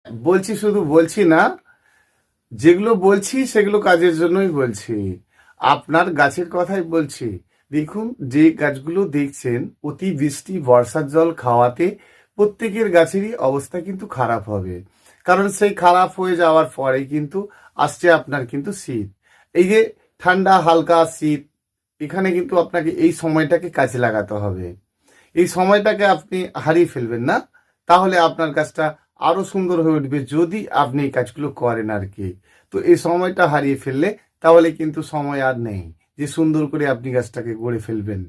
বলছি, শুধু বলছি না, যেগুলো বলছি সেগুলো কাজের জন্যই বলছি। আপনার গাছের কথাই বলছি। দেখুন, যে গাছগুলো দেখছেন অতিবৃষ্টি বর্ষার জল খাওয়াতে প্রত্যেকের গাছেরই অবস্থা কিন্তু খারাপ হবে। কারণ সেই খারাপ হয়ে যাওয়ার পরে কিন্তু আসছে আপনার কিন্তু শীত। এই যে ঠান্ডা হালকা শীত, এখানে কিন্তু আপনাকে এই সময়টাকে কাজে লাগাতে হবে। এই সময়টাকে আপনি হারিয়ে ফেলবেন না, তাহলে আপনার কাজটা আরো সুন্দর হয়ে উঠবে যদি আপনি এই কাজগুলো করেন আর কি। তো এই সময়টা হারিয়ে ফেললে তাহলে কিন্তু সময় আর নেই যে সুন্দর করে আপনি গাছটাকে গড়ে ফেলবেন।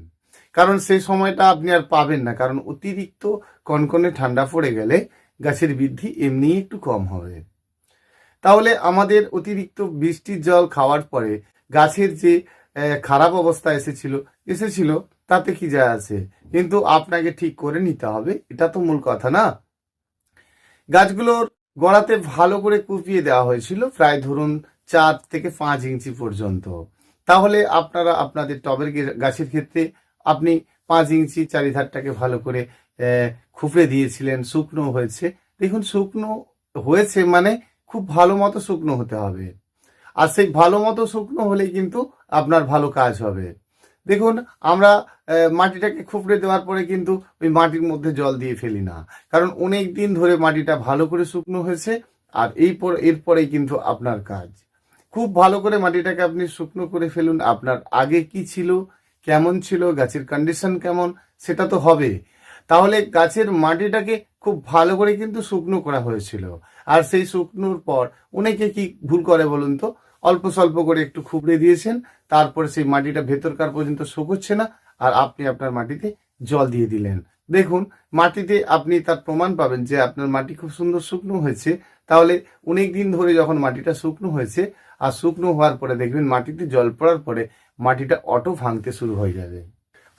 কারণ সেই সময়টা আপনি আর পাবেন না, কারণ অতিরিক্ত কনকনে ঠান্ডা পড়ে গেলে গাছের বৃদ্ধি এমনি একটু কম হবে। তাহলে আমাদের অতিরিক্ত বৃষ্টির জল খাওয়ার পরে গাছের যে খারাপ অবস্থা এসেছিল তাতে কি যায় আছে, কিন্তু আপনাকে ঠিক করে নিতে হবে, এটা তো মূল কথা না। গাছগুলোর গোড়াতে ভালো করে কুপিয়ে দেওয়া হয়েছিল, প্রায় ধরুন 4 থেকে 5 ইঞ্চি পর্যন্ত। তাহলে আপনারা আপনাদের টবের গাছের ক্ষেত্রে আপনি 5 ইঞ্চি চারিধারটাকে ভালো করে খুপড়ে দিয়েছিলেন, শুকনো হয়েছে। দেখুন, শুকনো হয়েছে মানে খুব ভালো মতো শুকনো হতে হবে। আর সেই ভালো মতো শুকনো হলেই কিন্তু আপনার ভালো কাজ হবে। দেখুন, আমরা মাটিটাকে খুপড়ে দেওয়ার পরে কিন্তু ওই মাটির মধ্যে জল দিয়ে ফেলি না, কারণ অনেক দিন ধরে মাটিটা ভালো করে শুকনো হয়েছে। আর এরপরেই কিন্তু আপনার কাজ খুব ভালো করে মাটিটাকে আপনি শুকনো করে ফেলুন। আপনার আগে কি ছিল, কেমন ছিল, গাছের কন্ডিশন কেমন, সেটা তো হবে। তাহলে গাছের মাটিটাকে খুব ভালো করে কিন্তু শুকনো করা হয়েছিল। আর সেই শুকনোর পর অনেকে কি ভুল করে বলুন তো, অল্প স্বল্প করে একটু খুবড়ে দিয়েছেন, তারপরে সেই মাটিটা ভেতরকার পর্যন্ত শুকোচ্ছে না, আর আপনি আপনার মাটিতে জল দিয়ে দিলেন। দেখুন, মাটিতে আপনি তার প্রমাণ পাবেন যে আপনার মাটি খুব সুন্দর শুকনো হয়েছে। তাহলে অনেক দিন ধরে যখন মাটিটা শুকনো হয়েছে, আর শুকনো হওয়ার পরে দেখবেন মাটিতে জল পড়ার পরে মাটিটা অটো ভাঙতে শুরু হয়ে যাবে।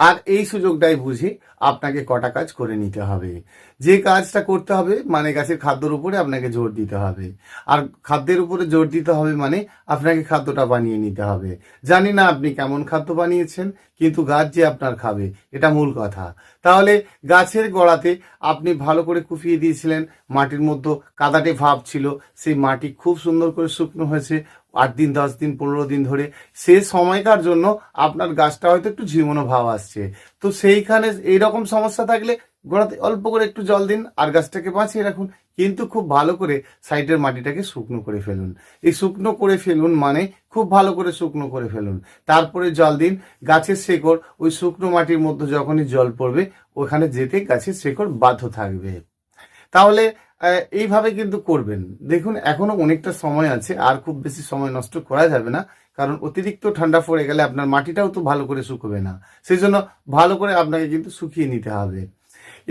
আর এই সুযোগটাই বুঝে আপনাকে কটা কাজ করে নিতে হবে। যে কাজটা করতে হবে মানে গাছের খাদ্যর উপরে আপনাকে জোর দিতে হবে। আর খাদ্যের উপরে জোর দিতে হবে মানে আপনাকে খাদ্যটা বানিয়ে নিতে হবে। জানি না আপনি কেমন খাদ্য বানিয়েছেন, কিন্তু গাছ যে আপনার খাবে এটা মূল কথা। তাহলে গাছের গোড়াতে আপনি ভালো করে কুপিয়ে দিয়েছিলেন, মাটির মধ্যে কাদাটে ভাব ছিল, সেই মাটি খুব সুন্দর করে শুকনো হয়েছে 8 দিন 10 দিন 15 দিন ধরে। সে সময়কার জন্য আপনার গাছটা হয়তো একটু ঝিমোনো ভাব আসছে। তো সেইখানে এইরকম সমস্যা থাকলে গোড়াতে অল্প করে একটু জল দিন আর গাছটাকে বাঁচিয়ে রাখুন, কিন্তু খুব ভালো করে সাইডের মাটিটাকে শুকনো করে ফেলুন। এই শুকনো করে ফেলুন মানে খুব ভালো করে শুকনো করে ফেলুন, তারপরে জল দিন। গাছের শেকড় ওই শুকনো মাটির মধ্যে যখনই জল পড়বে ওখানে যেতে গাছের শেকড় বাধ্য থাকবে। তাহলে এইভাবে কিন্তু করবেন। দেখুন, এখনো অনেকটা সময় আছে, আর খুব বেশি সময় নষ্ট করা যাবে না, কারণ অতিরিক্ত ঠান্ডা পড়ে গেলে আপনার মাটিটাও তো ভালো করে শুকোবে না। সেই জন্য ভালো করে আপনাকে কিন্তু শুকিয়ে নিতে হবে।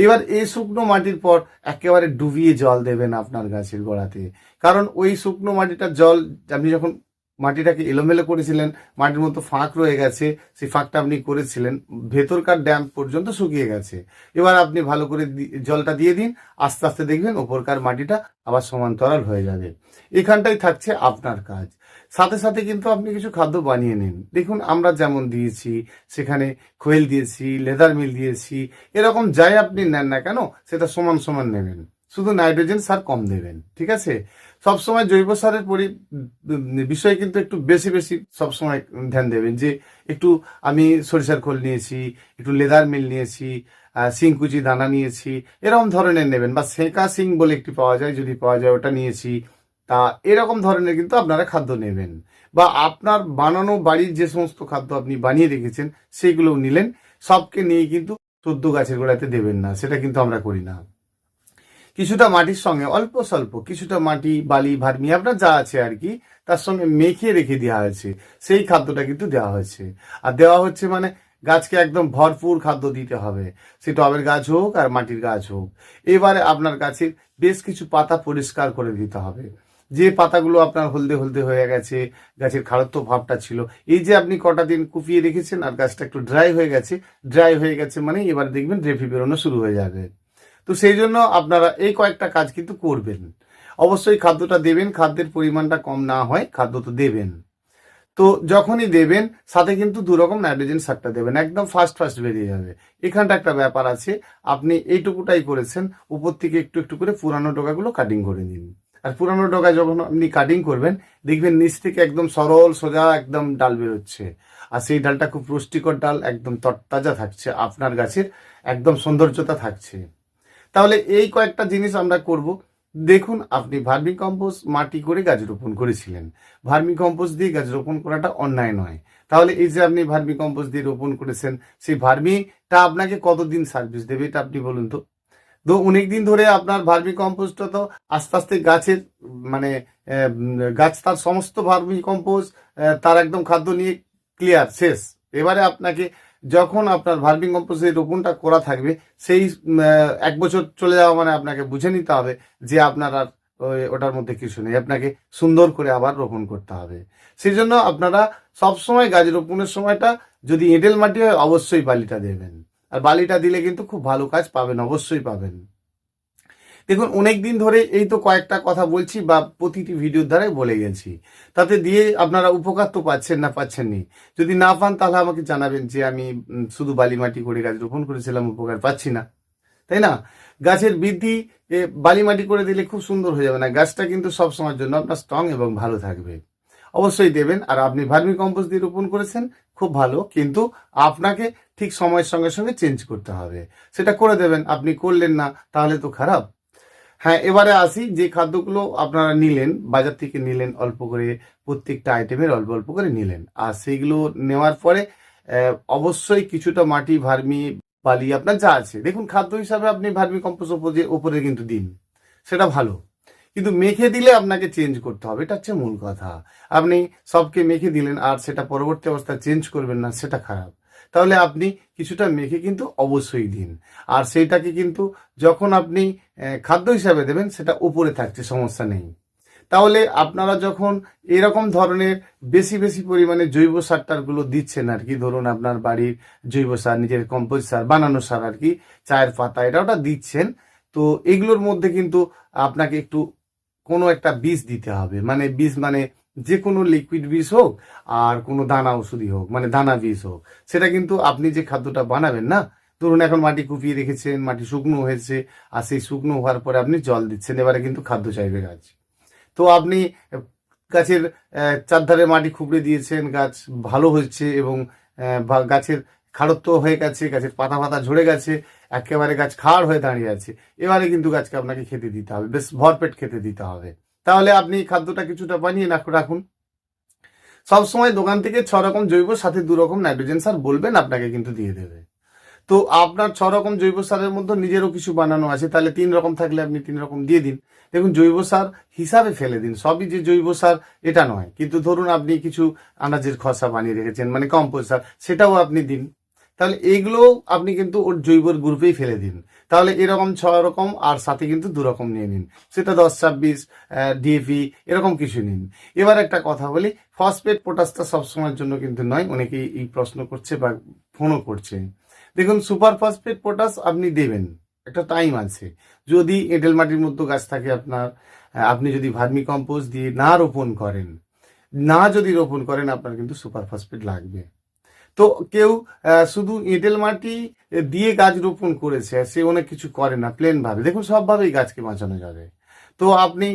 এবার এই শুকনো মাটির পর একেবারে ডুবিয়ে জল দেবেন আপনার গাছের গোড়াতে, কারণ ওই শুকনো মাটিটার জল আপনি যখন মাটিটাকে এলোমেলো করেছিলেন, মাটির মতো ফাঁক রয়ে গেছে, সেই ফাঁকটা আপনি করেছিলেন, ভেতরকার ড্যাম পর্যন্ত শুকিয়ে গেছে। এবার আপনি ভালো করে জলটা দিয়ে দিন, আস্তে আস্তে দেখবেন ওপরকার মাটিটা আবার সমান্তরাল হয়ে যাবে। এখানটাই থাকছে আপনার কাজ। সাথে সাথে কিন্তু আপনি কিছু খাদ্য বানিয়ে নিন। দেখুন, আমরা যেমন দিয়েছি, সেখানে খোয়েল দিয়েছি, লেদার মিল দিয়েছি, এরকম যাই আপনি নেন না কেন সেটা সমান সমান নেবেন, শুধু নাইট্রোজেন সার কম দেবেন, ঠিক আছে? সবসময় জৈব সারের বিষয়ে কিন্তু একটু বেশি বেশি সবসময় ধ্যান দেবেন, যে একটু আমি সরিষার খোল নিয়েছি, একটু লেদার মিল নিয়েছি, শিংকুচি দানা নিয়েছি, এরকম ধরনের নেবেন। বা সেকা শিং বলে একটি পাওয়া যায়, যদি পাওয়া যায় ওটা নিয়েছি। তা এরকম ধরনের কিন্তু আপনারা খাদ্য নেবেন, বা আপনার বানানো বাড়ির যে সমস্ত খাদ্য আপনি বানিয়ে রেখেছেন সেইগুলো নিলেন। সবকে নিয়ে কিন্তু সদ্য গাছের গোড়াতে দেবেন না, সেটা কিন্তু আমরা করি না। কিছুটা মাটির সঙ্গে অল্প স্বল্প কিছুটা মাটি, বালি, ভার্মি, আপনার যা আছে আর কি, তার সঙ্গে মেখে রেখে দেওয়া হয়েছে, সেই খাদ্যটা কিন্তু দেওয়া হয়েছে। আর দেওয়া হচ্ছে মানে গাছকে একদম ভরপুর খাদ্য দিতে হবে, সে টবের গাছ হোক আর মাটির গাছ হোক। এবারে আপনার গাছের বেশ কিছু পাতা পরিষ্কার করে দিতে হবে। যে পাতাগুলো আপনার হলদে হলদে হয়ে গেছে, গাছের খারত্ব ভাবটা ছিল, এই যে আপনি কটা দিন কুপিয়ে রেখেছেন আর গাছটা একটু ড্রাই হয়ে গেছে মানে এবার দেখবেন রেফি বেরোনো শুরু হয়ে যাবে। তো সেই জন্য আপনারা এই কয়েকটা কাজ কিন্তু করবেন। অবশ্যই খাদ্যটা দেবেন, খাদ্যের পরিমাণটা কম না হয় খাদ্য তো দেবেন। তো যখনই দেবেন সাথে কিন্তু 2 রকম নাইট্রোজেন সারটা দেবেন, একদম ফার্স্ট বেরিয়ে যাবে। এখানটা একটা ব্যাপার আছে, আপনি এইটুকুটাই করেছেন, উপর থেকে একটু একটু করে পুরানো ডগাগুলো কাটিং করে নিন। আর পুরানো ডগা যখন আপনি কাটিং করবেন দেখবেন নিচ থেকে একদম সরল সোজা একদম ডাল বেরোচ্ছে, আর সেই ডালটা খুব পুষ্টিকর ডাল, একদম তরতাজা থাকছে, আপনার গাছের একদম সৌন্দর্যতা থাকছে। তাহলে এই কয়েকটা জিনিস আমরা করব। দেখুন, আপনি ভার্মি কম্পোস্ট মাটি করে গাছ রোপণ করেছিলেন, ভার্মি কম্পোস্ট দিয়ে গাছ রোপণ করাটা অন্যায় নয়। তাহলে এই যে আপনি ভার্মি কম্পোস্ট দিয়ে রোপণ করেছেন, সেই ভার্মিটা আপনাকে কতদিন সার্ভিস দেবে এটা আপনি বলুন তো। তো অনেক দিন ধরে আপনার ভার্মি কম্পোস্টটা তো আস্তে আস্তে গাছের মানে গাছ তার সমস্ত ভার্মি কম্পোস্ট তার একদম খাদ্য নিয়ে ক্লিয়ার শেষ। এবারে আপনাকে যখন আপনার ভার্মি কম্পোস্টের রোপণটা করা থাকবে, সেই 1 বছর চলে যাওয়া মানে আপনাকে বুঝে নিতে হবে যে আপনার আর ওটার মধ্যে কিছু নেই, আপনাকে সুন্দর করে আবার রোপণ করতে হবে। সেই জন্য আপনারা সবসময় গাছ রোপণের সময়টা যদি এঁটেল মাটি হয় অবশ্যই বালিটা দেবেন, আর বালিটা দিলে কিন্তু খুব ভালো কাজ পাবেন, অবশ্যই পাবেন। দেখুন, অনেক দিন ধরে এই তো কয়েকটা কথা বলছি বা প্রতিটি ভিডিওর দ্বারাই বলে গেছি, তাতে দিয়ে আপনারা উপকার তো পাচ্ছেন না, পাচ্ছেননি। যদি না পান তাহলে আমাকে জানাবেন যে আমি শুধু বালি মাটি করে গাছ রোপণ করেছিলাম, উপকার পাচ্ছি না, তাই না? গাছের বৃদ্ধি বালি মাটি করে দিলে খুব সুন্দর হয়ে যাবে না, গাছটা কিন্তু সব সময়ের জন্য আপনার স্ট্রং এবং ভালো থাকবে। অবশ্যই দেবেন। আর আপনি ভার্মি কম্পোস্ট দিয়ে রোপণ করেছেন, খুব ভালো, কিন্তু আপনাকে ঠিক সময়ের সঙ্গে সঙ্গে চেঞ্জ করতে হবে, সেটা করে দেবেন। আপনি করলেন না তাহলে তো খারাপ। হ্যাঁ, এবারে আসি, যে খাদ্যগুলো আপনারা নিলেন বাজার থেকে নিলেন অল্প করে, প্রত্যেকটা আইটেমের অল্প অল্প করে নিলেন, আর সেইগুলো নেওয়ার পরে অবশ্যই কিছুটা মাটি, ভার্মি, বালি আপনার যা আছে, দেখুন খাদ্য হিসাবে আপনি ভার্মি কম্পোস্ট উপরে কিন্তু দিন, সেটা ভালো, কিন্তু মেখে দিলে আপনাকে চেঞ্জ করতে হবে, এটা হচ্ছে মূল কথা। আপনি সবকে মেখে দিলেন আর সেটা পরবর্তী অবস্থায় চেঞ্জ করবেন না, সেটা খারাপ। তাহলে আপনি কিছুটা মেখে কিন্তু অবশ্যই দিন, আর সেইটাকে কিন্তু যখন আপনি খাদ্য হিসাবে দেবেন সেটা উপরে থাকছে, সমস্যা নেই। তাহলে আপনারা যখন এরকম ধরনের বেশি বেশি পরিমাণে জৈব সার টারগুলো দিচ্ছেন আর কি, ধরুন আপনার বাড়ির জৈব সার, নিজের কম্পোস্ট সার, বানানো সার আর কি, চায়ের পাতা, এটা ওটা দিচ্ছেন, তো এগুলোর মধ্যে কিন্তু আপনাকে একটু কোনো একটা বীজ দিতে হবে, মানে বীজ মানে যে কোনো লিকুইড বীজ হোক আর কোনো দানা ওষুধই হোক, মানে দানা বীজ হোক, সেটা কিন্তু আপনি যে খাদ্যটা বানাবেন না, ধরুন এখন মাটি কুপিয়ে রেখেছেন, মাটি শুকনো হয়েছে, আর সেই শুকনো হওয়ার পরে আপনি জল দিচ্ছেন, এবারে কিন্তু খাদ্য চাইবে গাছ। তো আপনি গাছের চারধারে মাটি খুবড়ে দিয়েছেন, গাছ ভালো হচ্ছে এবং গাছের খাড়ত্ব হয়ে গেছে, গাছের পাতা পাতা ঝরে গেছে, একেবারে গাছ খাড় হয়ে দাঁড়িয়ে আছে, এবারে কিন্তু গাছকে আপনাকে খেতে দিতে হবে, বেশ ভরপেট খেতে দিতে হবে। তাহলে আপনি খাদ্যটা কিছুটা বানিয়ে রাখুন। সবসময় দোকান থেকে 6 রকম জৈব সাথে 2 রকম নাইট্রোজেন সার বলবেন, আপনাকে কিন্তু দিয়ে দেবে। তো আপনার 6 রকম জৈব সারের মধ্যে নিজেরও কিছু বানানো আছে, তাহলে 3 রকম থাকলে আপনি 3 রকম দিয়ে দিন। দেখুন, জৈব সার হিসাবে ফেলে দিন, সবই যে জৈব সার এটা নয়, কিন্তু ধরুন আপনি কিছু আনাজের খসা বানিয়ে রেখেছেন, মানে কম্পোস্ট সার, সেটাও আপনি দিন। তাহলে এইগুলো আপনি কিন্তু ওর জৈবর গ্রুপেই ফেলে দিন। তাহলে এরকম 6 রকম আর সাথে কিন্তু 2 রকম নিয়ে নিন, সেটা 10-26 ডিএপি এরকম কিছু নিন। এবার একটা কথা বলি, ফসফেট পটাশটা সবসময়ের জন্য কিন্তু নয়, অনেকেই এই প্রশ্ন করছে বা ফোনও করছে। দেখুন, সুপার ফসফেট পটাশ আপনি দেবেন, একটা টাইম আছে। যদি এঁটেল মাটির মধ্যে গাছ থাকে আপনার, আপনি যদি ভার্মি কম্পোস্ট দিয়ে না রোপণ করেন, যদি রোপণ করেন, আপনার কিন্তু সুপার ফসফেট লাগবে। তো কেউ শুধু এঁটেল মাটি দিয়ে গাছ রোপণ করেছে, সে অনেক কিছু করে না, প্লেন ভাবে, দেখুন সবভাবেই গাছকে বাঁচানো যাবে। তো আপনি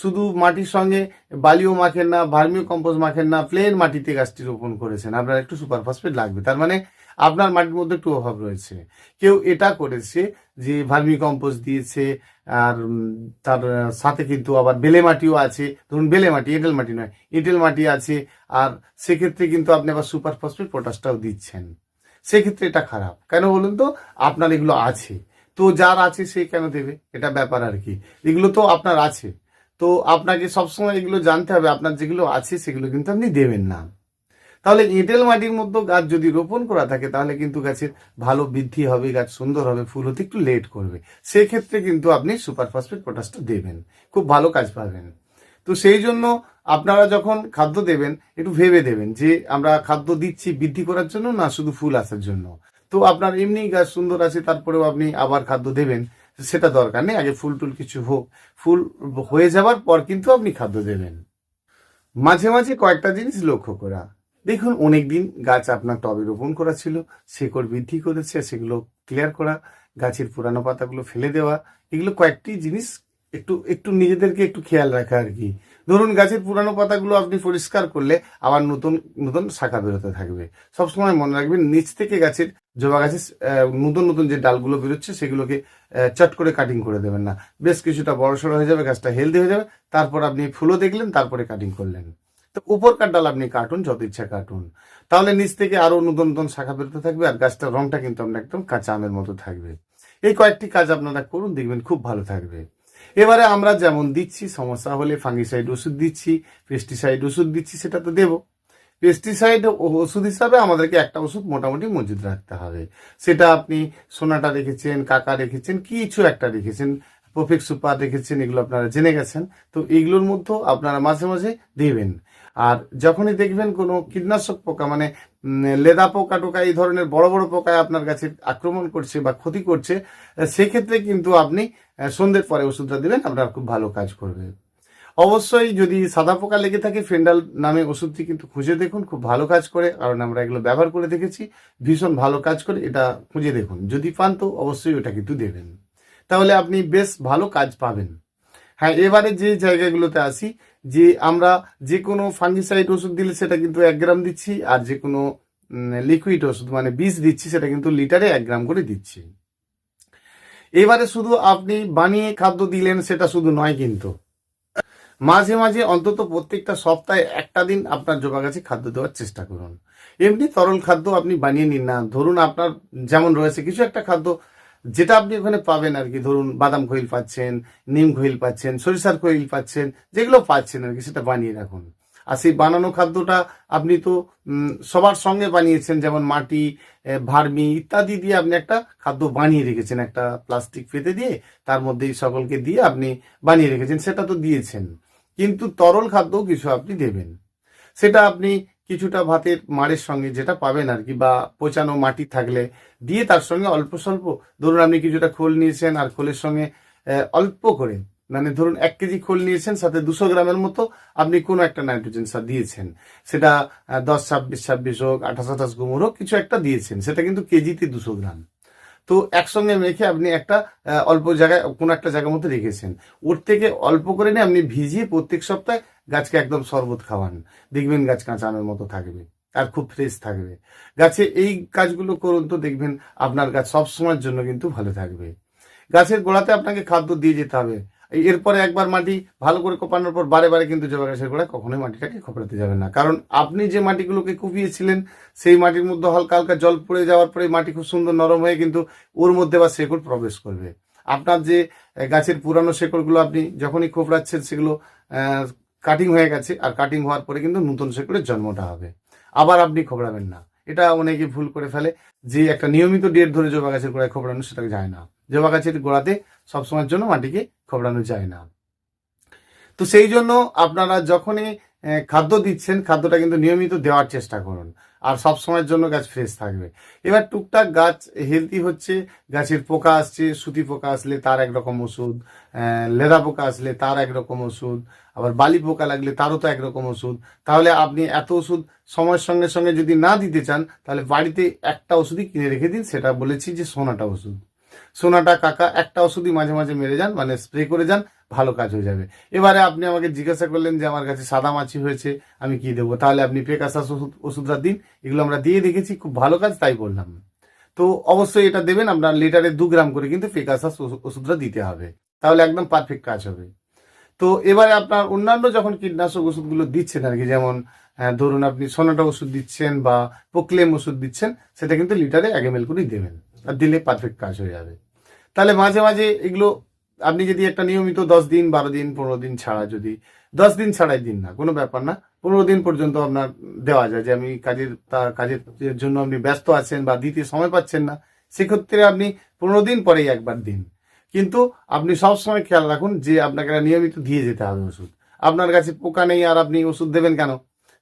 শুধু মাটির সঙ্গে বালিও মাখেন না, ভার্মিও কম্পোস্ট মাখেন না, প্লেন মাটিতে গাছটি রোপণ করেছেন, আপনার একটু সুপার ফসফেট লাগবে, তার মানে আপনার মাটির মধ্যে একটু অভাব রয়েছে। কেউ এটা করেছে যে ভার্মি কম্পোস্ট দিয়েছে, আর তার সাথে কিন্তু আবার বেলে মাটিও আছে, ধরুন বেলে মাটি, এঁটেল মাটি নয়, এঁটেল মাটি আছে, আর সেক্ষেত্রে কিন্তু আপনি আবার সুপার ফসফেট পটাশটাও দিচ্ছেন, সেক্ষেত্রে এটা খারাপ। কেন বলুন তো, আপনার এগুলো আছে, তো যার আছে সে কেন দেবে, এটা ব্যাপার আর কি। এগুলো তো আপনার আছে, তো আপনাকে সবসময় এগুলো জানতে হবে, আপনার যেগুলো আছে সেগুলো কিন্তু আপনি দেবেন না। তাহলে এঁটেল মাটির মধ্যে গাছ যদি রোপণ করা থাকে, তাহলে কিন্তু গাছের ভালো বৃদ্ধি হবে, গাছ সুন্দর হবে, ফুল হতে একটু লেট করবে, সেক্ষেত্রে কিন্তু আপনি সুপার ফসফেট পটাশটা দেবেন, খুব ভালো কাজ পাবেন। তো সেই জন্য আপনারা যখন খাদ্য দেবেন একটু ভেবে দেবেন যে আমরা খাদ্য দিচ্ছি বৃদ্ধি করার জন্য না শুধু ফুল আসার জন্য। তো আপনার এমনি গাছ সুন্দর আছে, তারপরেও আপনি আবার খাদ্য দেবেন, সেটা দরকার নেই, আগে ফুল টুল কিছু হোক, ফুল হয়ে যাওয়ার পর কিন্তু আপনি খাদ্য দেবেন। মাঝে মাঝে কয়েকটা জিনিস লক্ষ্য করা। দেখুন, অনেকদিন গাছ আপনার টবে রোপণ করা ছিল, শিকড় বৃদ্ধি করেছে, সেগুলো ক্লিয়ার করা, গাছের পুরানো পাতাগুলো ফেলে দেওয়া, এগুলো কয়েকটি জিনিস একটু একটু নিজেদেরকে একটু খেয়াল রাখা আর কি। ধরুন, গাছের পুরানো পাতাগুলো আপনি পরিষ্কার করলে আবার নতুন নতুন শাখা বেরোতে থাকবে। সবসময় মনে রাখবেন, নিচ থেকে গাছের জবা গাছের নতুন নতুন যে ডালগুলো বেরোচ্ছে সেগুলোকে চট করে কাটিং করে দেবেন না। বেশ কিছুটা বড়সড় হয়ে যাবে, গাছটা হেলদি হয়ে যাবে, তারপর আপনি ফুলও দেখলেন, তারপরে কাটিং করলেন। তো উপরকার ডাল আপনি কাটুন, যত ইচ্ছা কাটুন, তাহলে নিচ থেকে আরো নতুন নতুন শাখা বেরোতে থাকবে, আর গাছটার রংটা কিন্তু আপনার একদম কাঁচা আমের মতো থাকবে। এই কয়েকটি কাজ আপনারা করুন, দেখবেন খুব ভালো থাকবে। এবারে আমরা যেমন দিচ্ছি, সমস্যা হলে ফাঙ্গিসাইড ওষুধ দিচ্ছি, পেস্টিসাইড ওষুধ দিচ্ছি, সেটা তো দেবো। পেস্টিসাইড ওষুধ হিসাবে আমাদেরকে একটা ওষুধ মোটামুটি মজুদ রাখতে হবে। সেটা আপনি সোনাটা রেখেছেন, কাকা রেখেছেন, কিছু একটা রেখেছেন, প্রফেক্ট সুপার রেখেছেন, এগুলো আপনারা জেনে গেছেন। তো এইগুলোর মধ্যেও আপনারা মাঝে মাঝে দেবেন। আর যখনই দেখবেন কোনো কীটনাশক পোকা, মানে লেদা পোকা টোকা, এই ধরনের বড় বড় পোকায় আপনার গাছে আক্রমণ করছে বা ক্ষতি করছে, সেক্ষেত্রে কিন্তু আপনি সন্ধ্যের পরে ওষুধটা দেবেন, আপনার খুব ভালো কাজ করবে। অবশ্যই যদি সাদা পোকা লেগে থাকে, ফেন্ডাল নামে ওষুধটি কিন্তু খুঁজে দেখুন, খুব ভালো কাজ করে, কারণ আমরা এগুলো ব্যবহার করে দেখেছি, ভীষণ ভালো কাজ করে। এটা খুঁজে দেখুন, যদি পান তো অবশ্যই ওটা কিন্তু দেবেন, তাহলে আপনি বেশ ভালো কাজ পাবেন। হ্যাঁ, এবারে যে জায়গাগুলোতে আসি, যে আমরা যে কোনো ফাঙ্গিসাইড ওষুধ দিলে সেটা কিন্তু 1 গ্রাম দিচ্ছি, আর যে কোনো লিকুইড ওষুধ মানে বীজ দিচ্ছি, সেটা কিন্তু লিটারে 1 গ্রাম করে দিচ্ছি। এবারে শুধু আপনি বানিয়ে খাদ্য দিলেন সেটা শুধু নয়, কিন্তু মাঝে মাঝে অন্তত প্রত্যেকটা সপ্তাহে একটা দিন আপনার জবা গাছে খাদ্য দেওয়ার চেষ্টা করুন। এমনি তরল খাদ্য আপনি বানিয়ে নিন না। ধরুন, আপনার যেমন রয়েছে কিছু একটা খাদ্য যেটা আপনি ওখানে পাবেন আর কি, ধরুন বাদাম খৈল পাচ্ছেন, নিম খৈল পাচ্ছেন, সরিষার খৈল পাচ্ছেন, যেগুলো পাচ্ছেন আর কি, সেটা বানিয়ে রাখুন। আর সেই বানানো খাদ্যটা আপনি তো সবার সঙ্গে বানিয়েছেন, যেমন মাটি, ভার্মি ইত্যাদি দিয়ে আপনি একটা খাদ্য বানিয়ে রেখেছেন, একটা প্লাস্টিক পেতে দিয়ে তার মধ্যেই সকলকে দিয়ে আপনি বানিয়ে রেখেছেন, সেটা তো দিয়েছেন। কিন্তু তরল খাদ্য কিছু আপনি দেবেন, সেটা আপনি কিছুটা ভাতের মাড়ের সঙ্গে যেটা পাবেন আর কি, বা পচানো মাটি থাকলে দিয়ে তার সঙ্গে অল্প স্বল্প, ধরুন আপনি কিছুটা খোল নিয়েছেন, আর খোলের সঙ্গে অল্প করে, মানে ধরুন 1 কেজি খোল নিয়েছেন, সাথে 200 গ্রামের মতো আপনি কোনো একটা নাইট্রোজেন সার দিয়েছেন, সেটা 10-26-26 হোক, 28-28 গুমর হোক, কিছু একটা দিয়েছেন, সেটা কিন্তু কেজিতে 200 গ্রাম। তো একসঙ্গে মেখে আপনি একটা অল্প জায়গায় কোনো একটা জায়গার মধ্যে রেখেছেন, ওর থেকে অল্প করে নিয়ে আপনি ভিজিয়ে প্রত্যেক সপ্তাহে গাছকে একদম শরবত খাওয়ান, দেখবেন গাছ কাঁচা আমের মতো থাকবে আর খুব ফ্রেশ থাকবে। গাছে এই কাজগুলো করুন, তো দেখবেন আপনার গাছ সব সময়ের জন্য কিন্তু ভালো থাকবে। গাছের গোড়াতে আপনাকে খাদ্য দিয়ে যেতে হবে। এরপরে একবার মাটি ভালো করে কোপানোর পর বারে বারে কিন্তু জবা গাছের গোড়ায় কখনোই মাটিটাকে খোপড়াতে যাবেন না, কারণ আপনি যে মাটিগুলোকে কুপিয়েছিলেন সেই মাটির মধ্যে হালকা হালকা জল পড়ে যাওয়ার পরে মাটি খুব সুন্দর নরম হয়ে কিন্তু ওর মধ্যে বা শেকড় প্রবেশ করবে। আপনার যে গাছের পুরানো শেকড়গুলো আপনি যখনই খোপড়াচ্ছেন, সেগুলো কাটিং হয়ে গেছে, আর কাটিং হওয়ার পরে কিন্তু নতুন শেকড়ের জন্মটা হবে। আবার আপনি খোপড়াবেন না, এটা অনেকে ভুল করে ফেলে, যে একটা নিয়মিত ডেট ধরে জবা গাছের গোড়ায় খোপড়ানো, সেটা যায় না। জবা গাছের গোড়াতে সবসময়ের জন্য মাটিকে খোপড়ানো যায় না। তো সেই জন্য আপনারা যখনই খাদ্য দিচ্ছেন, খাদ্যটা কিন্তু নিয়মিত দেওয়ার চেষ্টা করুন, আর সব সময়ের জন্য গাছ ফ্রেশ থাকবে। এবার টুকটাক গাছ হেলদি হচ্ছে, গাছের পোকা আসছে, সুতি পোকা আসলে তার একরকম ওষুধ, লেদা পোকা আসলে তার একরকম ওষুধ, আবার বালি পোকা লাগলে তারও তো একরকম ওষুধ। তাহলে আপনি এত ওষুধ সময়ের সঙ্গে সঙ্গে যদি না দিতে চান, তাহলে বাড়িতে একটা ওষুধই কিনে রেখে দিন, সেটা বলেছি যে সোনাটা ওষুধ। সোনাটা কাকা একটা ওষুধই মাঝে মাঝে মেরে যান, মানে স্প্রে করে যান, ভালো কাজ হয়ে যাবে। এবারে আপনি আমাকে জিজ্ঞাসা করলেন যে আমার কাছে সাদা মাছি হয়েছে, আমি কি দেবো, তাহলে আপনি পেকাসাস ওষুধটা দিন, এগুলো আমরা দিয়ে দেখেছি, খুব ভালো কাজ, তাই বললাম। তো অবশ্যই এটা দেবেন, আপনার লিটারে 2 গ্রাম করে কিন্তু পেকাসাস ওষুধটা দিতে হবে, তাহলে একদম পারফেক্ট কাজ হবে। তো এবারে আপনার অন্যান্য যখন কীটনাশক ওষুধগুলো দিচ্ছেন আর কি, যেমন ধরুন আপনি সোনাটা ওষুধ দিচ্ছেন বা প্রোক্লেম ওষুধ দিচ্ছেন, সেটা কিন্তু লিটারে 1 ml করেই দেবেন, আর দিলে পারফেক্ট কাজ হয়ে যাবে। তাহলে মাঝে মাঝে এগুলো আপনি যদি একটা নিয়মিত 10 দিন, 12 দিন, 15 দিন ছাড়া, যদি 10 দিন ছাড়াই দিন না, কোনো ব্যাপার না, 15 দিন পর্যন্ত আপনার দেওয়া যায়, যে আমি কাজের জন্য আপনি ব্যস্ত আছেন বা দিতে সময় পাচ্ছেন না, সেক্ষেত্রে আপনি 15 দিন পরেই একবার দিন। কিন্তু আপনি সবসময় খেয়াল রাখুন যে আপনাকে নিয়মিত দিয়ে যেতে হবে ওষুধ। আপনার কাছে পোকা নেই আর আপনি ওষুধ দেবেন কেন,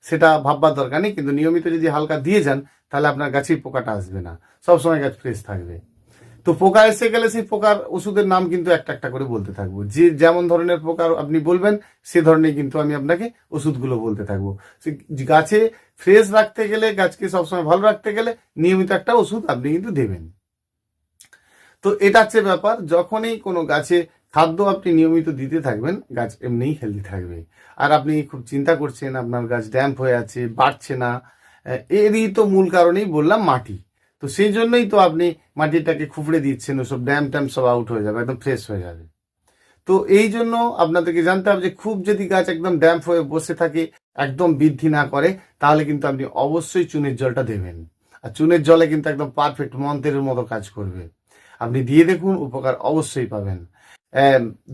সেটা ভাববার দরকার নেই, কিন্তু নিয়মিত যদি হালকা দিয়ে যান, তাহলে আপনার গাছেই পোকাটা আসবে না, সবসময় গাছ ফ্রেশ থাকবে। তো পোকা এসে গেলে সেই পোকার ওষুধের নাম কিন্তু একটা একটা করে বলতে থাকবো, যে যেমন ধরনের পোকা আপনি বলবেন সে ধরনের কিন্তু আমি আপনাকে ওষুধগুলো বলতে থাকবো। গাছে ফ্রেশ রাখতে গেলে, গাছকে সবসময় ভালো রাখতে গেলে নিয়মিত একটা ওষুধ আপনি কিন্তু দেবেন। তো এটা হচ্ছে ব্যাপার, যখনই কোনো গাছে খাদ্য আপনি নিয়মিত দিতে থাকবেন, গাছ এমনিই হেলদি থাকবে। আর আপনি খুব চিন্তা করছেন আপনার গাছ ড্যাম্প হয়ে আছে, বাড়ছে না, এরই তো মূল কারণেই বললাম মাটি। তো সেই জন্যই তো আপনি মাটিটাকে খুপড়ে দিচ্ছেন, ওসব ড্যাম্প ট্যাম্প সব আউট হয়ে যাবে, একদম ফ্রেশ হয়ে যাবে। তো এই জন্য আপনাদেরকে জানতে হবে যে খুব যদি গাছ একদম ড্যাম্প হয়ে বসে থাকে, একদম বৃদ্ধি না করে, তাহলে কিন্তু আপনি অবশ্যই চুনের জলটা দেবেন। আর চুনের জলে কিন্তু একদম পারফেক্ট মন্ত্রের মতো কাজ করবে। আপনি দিয়ে দেখুন, উপকার অবশ্যই পাবেন।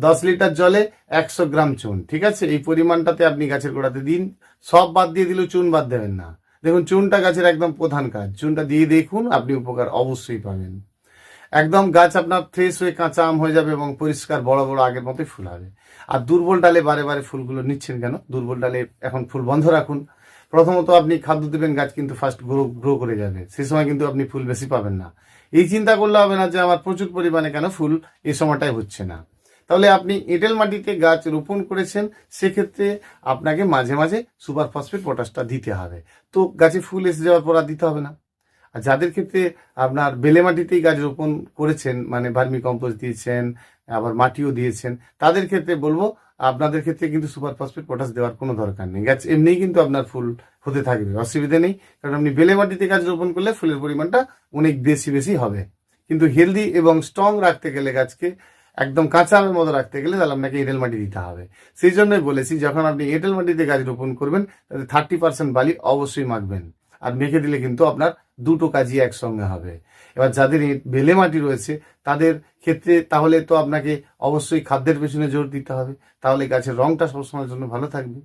10 লিটার জলে 100 গ্রাম চুন, ঠিক আছে, এই পরিমাণটাতে আপনি গাছের গোড়াতে দিন। সব বাদ দিয়ে দিলেও চুন বাদ দেবেন না। দেখুন চুনটা গাছের একদম প্রধান কাজ, চুনটা দিয়ে দেখুন, আপনি উপকার অবশ্যই পাবেন। একদম গাছ আপনার ফ্রেশ হয়ে কাঁচা আম হয়ে যাবে এবং পরিষ্কার বড় বড় আগের মতোই ফুল হবে। আর দুর্বল ডালে বারে বারে ফুলগুলো নিচ্ছেন কেন? দুর্বল ডালে এখন ফুল বন্ধ রাখুন। প্রথমত আপনি খাদ্য দেবেন, গাছ কিন্তু ফার্স্ট গ্রো করে যাবে, সেই সময় কিন্তু আপনি ফুল বেশি পাবেন না। এই চিন্তা করলে হবে না যে আমার প্রচুর পরিমাণে কেন ফুল এই সময়টাই হচ্ছে না। তাহলে আপনি এঁটেল মাটিতে গাছ রোপণ করেছেন, সেক্ষেত্রে আপনাকে মাঝে মাঝে সুপার ফসফেট পটাশটা দিতে হবে। তো গাছে ফুল এসে যাওয়ার পর আর দিতে হবে না। আর যাদের ক্ষেত্রে আপনার বেলে মাটিতেই গাছ রোপণ করেছেন, মানে ভার্মি কম্পোস্ট দিয়েছেন, আবার মাটিও দিয়েছেন, তাদের ক্ষেত্রে বলবো আপনাদের ক্ষেত্রে কিন্তু সুপার ফসফেট পটাশ দেওয়ার কোনো দরকার নেই। গাছ এমনিই কিন্তু আপনার ফুল হতে থাকবে, অসুবিধা নেই। কারণ আপনি বেলে মাটিতে গাছ রোপণ করলে ফুলের পরিমাণটা অনেক বেশি বেশি হবে। কিন্তু হেলদি এবং স্ট্রং রাখতে গেলে, গাছকে একদম কাঁচা আমের মতো রাখতে গেলে, তাহলে আপনাকে এঁটেল মাটি দিতে হবে। সেই জন্যই বলেছি, যখন আপনি এঁটেল মাটিতে গাছ রোপণ করবেন, তাহলে 30% বালি অবশ্যই মাখবেন। আর মেখে দিলে কিন্তু আপনার দুটো কাজই একসঙ্গে হবে। এবার যাদের বেলে মাটি রয়েছে তাদের ক্ষেত্রে তাহলে তো আপনাকে অবশ্যই খাদ্যের পেছনে জোর দিতে হবে, তাহলে গাছের রংটা সবসময়ের জন্য ভালো থাকবে।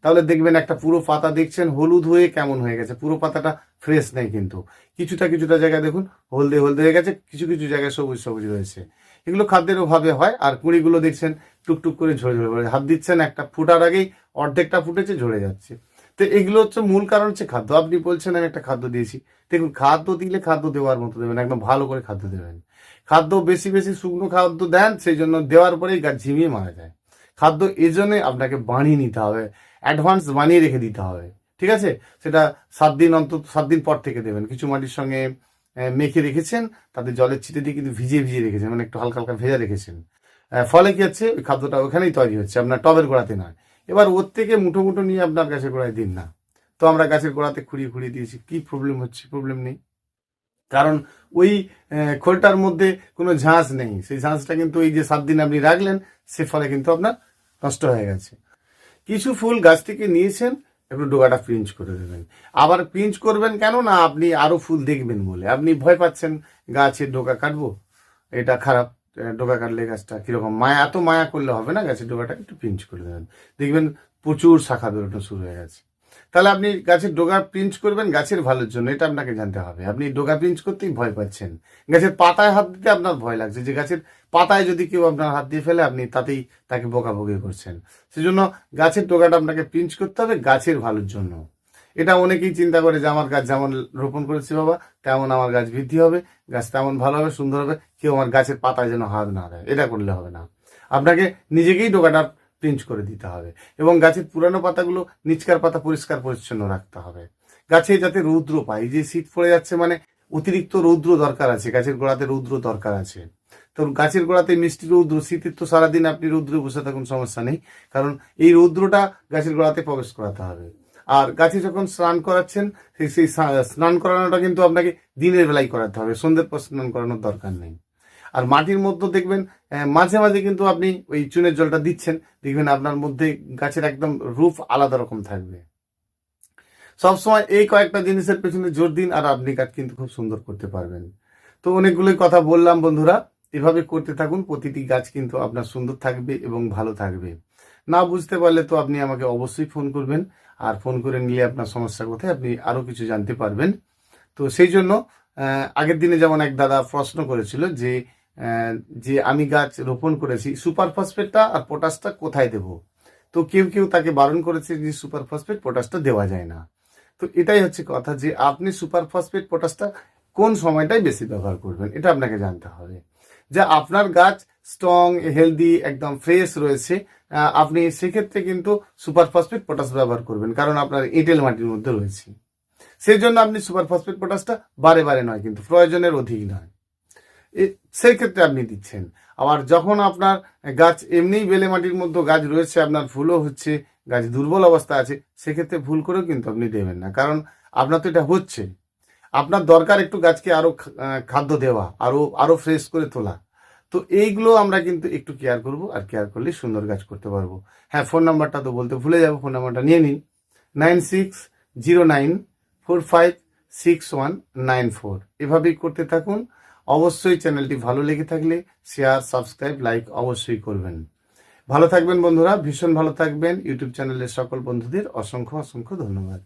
তাহলে দেখবেন একটা পুরো পাতা দেখছেন হলুদ হয়ে কেমন হয়ে গেছে, পুরো পাতাটা ফ্রেশ নেই, কিন্তু কিছুটা কিছুটা জায়গায় দেখুন হলদে হলদে হয়ে গেছে, কিছু কিছু জায়গায় সবুজ সবুজ রয়েছে। এগুলো খাদ্যের অভাবে হয়। আর কুঁড়িগুলো দেখছেন টুকটুক করে ঝরে ঝরে পড়ে, হাত দিচ্ছেন একটা ফুটার আগেই অর্ধেকটা ফুটেছে, ঝরে যাচ্ছে। তো এগুলো হচ্ছে মূল কারণ, হচ্ছে খাদ্য। আপনি বলছেন আমি একটা খাদ্য দিয়েছি, দেখুন খাদ্য দিলে খাদ্য দেওয়ার মতো দেবেন, একদম ভালো করে খাদ্য দেবেন। খাদ্য বেশি বেশি শুকনো খাদ্য দেন, সেই জন্য দেওয়ার পরেই গাছ ঝিমিয়ে মারা যায়। খাদ্য এই জন্যে আপনাকে বানিয়ে নিতে হবে, অ্যাডভান্স বানিয়ে রেখে দিতে হবে, ঠিক আছে। সেটা 7 দিন, অন্তত 7 দিন পর থেকে দেবেন। কিছু মাটির সঙ্গে মেখে রেখেছেন, তাতে জলের ছিটে দিয়ে কিন্তু ভিজিয়ে ভিজিয়ে রেখেছেন, মানে একটু হালকা হালকা ভেজা রেখেছেন। ফলে কি হচ্ছে, ওই খাদ্যটা ওখানেই তৈরি হচ্ছে, আপনার টবের গোড়াতে নয়। এবার ওর থেকে মুঠো মুঠো নিয়ে আপনার গাছের গোড়ায় দিন না। তো আমরা গাছের গোড়াতে খুঁড়িয়ে খুঁড়িয়ে দিয়েছি, কি প্রবলেম হচ্ছে? প্রবলেম নেই, কারণ ওই খোলটার মধ্যে কোনো ঝাঁঝ নেই। সেই ঝাঁঝটা কিন্তু এই যে 7 দিন আপনি রাখলেন, সে ফলে কিন্তু আপনার নষ্ট হয়ে গেছে। কিছু ফুল গাছ থেকে নিয়েছেন, একটু ডোকাটা পিঞ্চ করে দেবেন। আবার পিঞ্চ করবেন কেন না, আপনি আরো ফুল দেখবেন বলে। আপনি ভয় পাচ্ছেন গাছের ডোকা কাটবো, এটা খারাপ, ডোকা কাটলে গাছটা কিরকম, মায়া, এত মায়া করলে হবে না। গাছের ডোকাটা একটু পিঞ্চ করে দেবেন, দেখবেন প্রচুর শাখা বেরোনো শুরু হয়ে গেছে। তাহলে আপনি গাছের ডোগা পিঞ্চ করবেন গাছের ভালোর জন্য, এটা আপনাকে জানতে হবে। আপনি ডোগা পিঞ্চ করতেই ভয় পাচ্ছেন, গাছের পাতায় হাত দিতে আপনার ভয় লাগছে, যে গাছের পাতায় যদি কেউ আপনার হাত দিয়ে ফেলে আপনি তাতেই তাকে বকাবকি করছেন। সেজন্য গাছের ডোগাটা আপনাকে পিঞ্চ করতে হবে গাছের ভালোর জন্য। এটা অনেকেই চিন্তা করে যে আমার গাছ যেমন রোপণ করেছি বাবা, তেমন আমার গাছ বৃদ্ধি হবে, গাছ তেমন ভালো হবে, সুন্দর হবে, কেউ আমার গাছের পাতায় যেন হাত না দেয়। এটা করলে হবে না, আপনাকে নিজেকেই ডোগাটা পিঞ্চ করে দিতে হবে। এবং গাছের পুরানো পাতাগুলো, নিচকার পাতা পরিষ্কার পরিচ্ছন্ন রাখতে হবে, গাছে যাতে রৌদ্র পায়। যে শীত পড়ে যাচ্ছে, মানে অতিরিক্ত রৌদ্র দরকার আছে, গাছের গোড়াতে রৌদ্র দরকার আছে। তো গাছের গোড়াতে মিষ্টি রৌদ্র, শীতের তো সারাদিন আপনি রৌদ্রে বসে থাকুন, সমস্যা নেই, কারণ এই রৌদ্রটা গাছের গোড়াতে প্রবেশ করাতে হবে। আর গাছে যখন স্নান করাচ্ছেন, সেই স্নান করানোটা কিন্তু আপনাকে দিনের বেলায় করাতে হবে, সন্ধ্যের পর স্নান করানোর দরকার নেই। আর মাটির মধ্যে দেখবেন মাঝে মাঝে কিন্তু আপনি ওই চুনের জলটা দিচ্ছেন, দেখবেন আপনার মধ্যে গাছের একদম রূপ আলাদা রকম থাকবে। সবসময় এই কয়েকটা জিনিসের পেছনে জোর দিন, আর আপনি গাছ কিন্তু খুব সুন্দর করতে পারবেন। তো অনেকগুলোই কথা বললাম বন্ধুরা, এভাবে করতে থাকুন, প্রতিটি গাছ কিন্তু আপনার সুন্দর থাকবে এবং ভালো থাকবে। না বুঝতে পারলে তো আপনি আমাকে অবশ্যই ফোন করবেন, আর ফোন করে নিলে আপনার সমস্যা কোথায় আপনি আরও কিছু জানতে পারবেন। তো সেই জন্য আগের দিনে যেমন এক দাদা প্রশ্ন করেছিল যে যে আমি গাছ রোপণ করেছি, সুপার ফসফেটটা আর পটাশটা কোথায় দেব? তো কেউ কেউ তাকে বারণ করেছে যে সুপার ফসফেট পটাশটা দেওয়া যায় না। তো এটাই হচ্ছে কথা, যে আপনি সুপার ফসফেট পটাশটা কোন সময়টাই বেশি ব্যবহার করবেন, এটা আপনাকে জানতে হবে। যে আপনার গাছ স্ট্রং, হেলদি, একদম ফ্রেশ রয়েছে, আপনি সেক্ষেত্রে কিন্তু সুপার ফসফেট পটাশ ব্যবহার করবেন, কারণ আপনার এঁটেল মাটির মধ্যে রয়েছে। সেই জন্য আপনি সুপার ফসফেট পটাশটা বারে বারে নয়, কিন্তু প্রয়োজনের অধিক নয়, সেই ক্ষেত্রে আপনি দিচ্ছেন। আবার যখন আপনার গাছ এমনিই বেলে মাটির মধ্যে গাছ রয়েছে, আপনার ফুলও হচ্ছে, গাছ দুর্বল অবস্থা আছে, সেক্ষেত্রে ভুল করেও কিন্তু আপনি দেবেন না, কারণ আপনার তো এটা হচ্ছে। আপনার দরকার একটু গাছকে আরো খাদ্য দেওয়া, আরো ফ্রেশ করে তোলা। তো এইগুলো আমরা কিন্তু একটু কেয়ার করব, আর কেয়ার করলে সুন্দর গাছ করতে পারবো। হ্যাঁ, ফোন নাম্বারটা তো বলতে ভুলে যাবো, ফোন নাম্বারটা নিয়ে নিন, 9609456194। এভাবেই করতে থাকুন। অবশ্যই চ্যানেলটি ভালো লেগে থাকলে শেয়ার, সাবস্ক্রাইব, লাইক অবশ্যই করবেন। ভালো থাকবেন বন্ধুরা, ভীষণ ভালো থাকবেন। ইউটিউব চ্যানেলের সকল বন্ধুদের অসংখ্য অসংখ্য ধন্যবাদ।